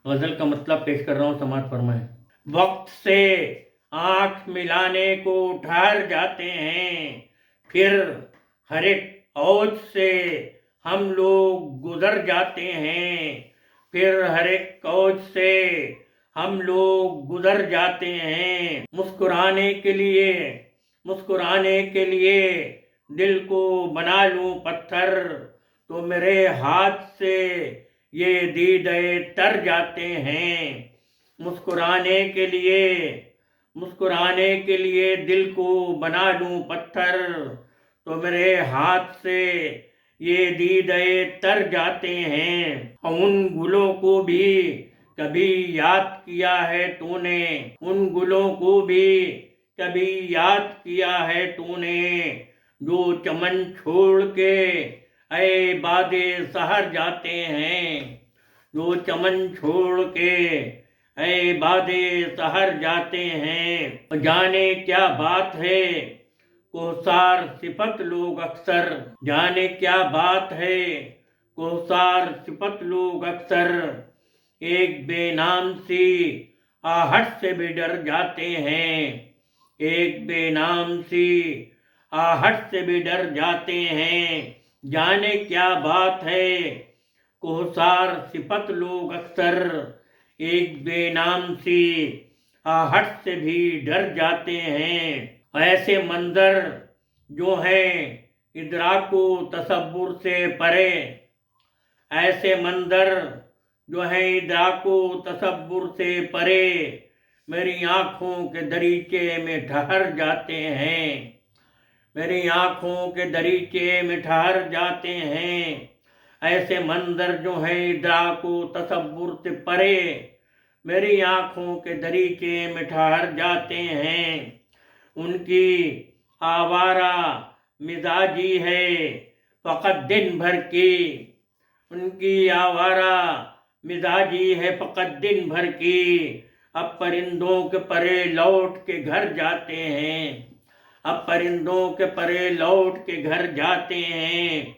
غزل کا مطلب پیش کر رہا ہوں، سماعت فرمائیں۔ وقت سے آنکھ ملانے کو ٹھہر جاتے ہیں، پھر ہر ایک اوج سے ہم لوگ گزر جاتے ہیں، پھر ہر ایک اوج سے ہم لوگ گزر جاتے ہیں۔ مسکرانے کے لیے دل کو بنا لوں پتھر، تو میرے ہاتھ سے یہ دیدے تر جاتے ہیں۔ مسکرانے کے لیے دل کو بنا لوں پتھر، تو میرے ہاتھ سے یہ دیدے تر جاتے ہیں۔ ان گلوں کو بھی کبھی یاد کیا ہے تو نے، ان گلوں کو بھی کبھی یاد کیا ہے تو نے، جو چمن چھوڑ کے اے باد سحر جاتے ہیں، جو چمن چھوڑ کے اے باد سحر جاتے ہیں۔ جانے کیا بات ہے کوثر صفت لوگ اکثر، جانے کیا بات ہے کوثر صفت لوگ اکثر، ایک بے نام سی آہٹ سے بھی ڈر جاتے ہیں، ایک بے نام سی آہٹ سے بھی ڈر جاتے ہیں۔ جانے کیا بات ہے کوثر صفت لوگ اکثر، ایک بے نام سی آہٹ سے بھی ڈر جاتے ہیں۔ ایسے منظر جو ہیں ادراک و تصور سے پرے، ایسے منظر جو ہیں ادراک و تصور سے پرے، میری آنکھوں کے دریچے میں ٹھہر جاتے ہیں، میری آنکھوں کے دریچے میں ٹھہر جاتے ہیں۔ ایسے منظر جو ہیں ادراک و تصور سے پرے، میری آنکھوں کے دریچے میں ٹھہر جاتے ہیں۔ ان کی آوارہ مزاجی ہے فقط دن بھر کی، ان کی آوارہ مزاجی ہے فقط دن بھر کی، اب پرندوں کے پرے لوٹ کے گھر جاتے ہیں، اب پرندوں کے پرے لوٹ کے گھر جاتے ہیں۔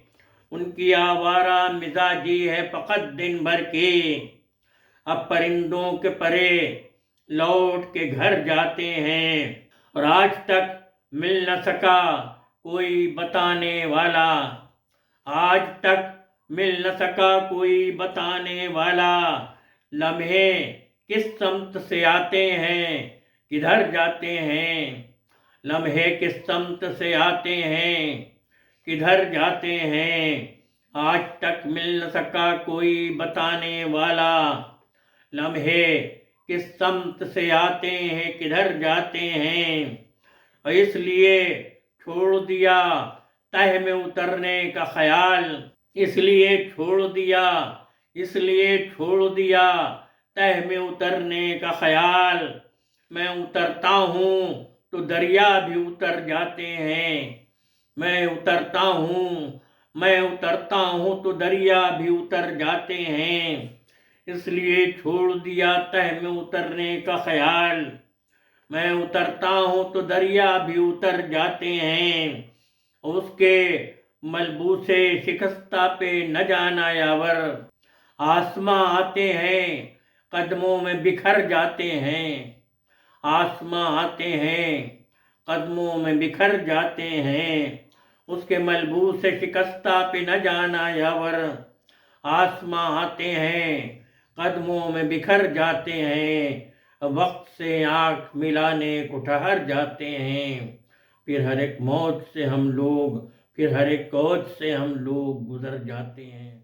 ان کی آوارہ مزاجی ہے فقط دن بھر کی، اب پرندوں کے پرے لوٹ کے گھر جاتے ہیں۔ اور آج تک مل نہ سکا کوئی بتانے والا، آج تک مل نہ سکا کوئی بتانے والا، لمحے کس سمت سے آتے ہیں کدھر جاتے ہیں، لمحے کس سمت سے آتے ہیں کدھر جاتے ہیں۔ آج تک مل نہ سکا کوئی بتانے والا، لمحے کس سمت سے آتے ہیں کدھر جاتے ہیں۔ اور اس لیے چھوڑ دیا تہ میں اترنے کا خیال، اس لیے چھوڑ دیا تہ میں اترنے کا خیال، میں اترتا ہوں تو دریا بھی اتر جاتے ہیں، میں اترتا ہوں تو دریا بھی اتر جاتے ہیں۔ اس لیے چھوڑ دیا تہ میں اترنے کا خیال، میں اترتا ہوں تو دریا بھی اتر جاتے ہیں۔ اس کے ملبوس شکستہ پہ نہ جانا یاور، آسماں آتے ہیں قدموں میں بکھر جاتے ہیں، آسماں آتے ہیں قدموں میں بکھر جاتے ہیں۔ اس کے ملبوس شکستہ پہ نہ جانا یاور، آسماں آتے ہیں قدموں میں بکھر جاتے ہیں۔ وقت سے آنکھ ملانے کو ٹھہر جاتے ہیں، پھر ہر ایک موج سے ہم لوگ گزر جاتے ہیں۔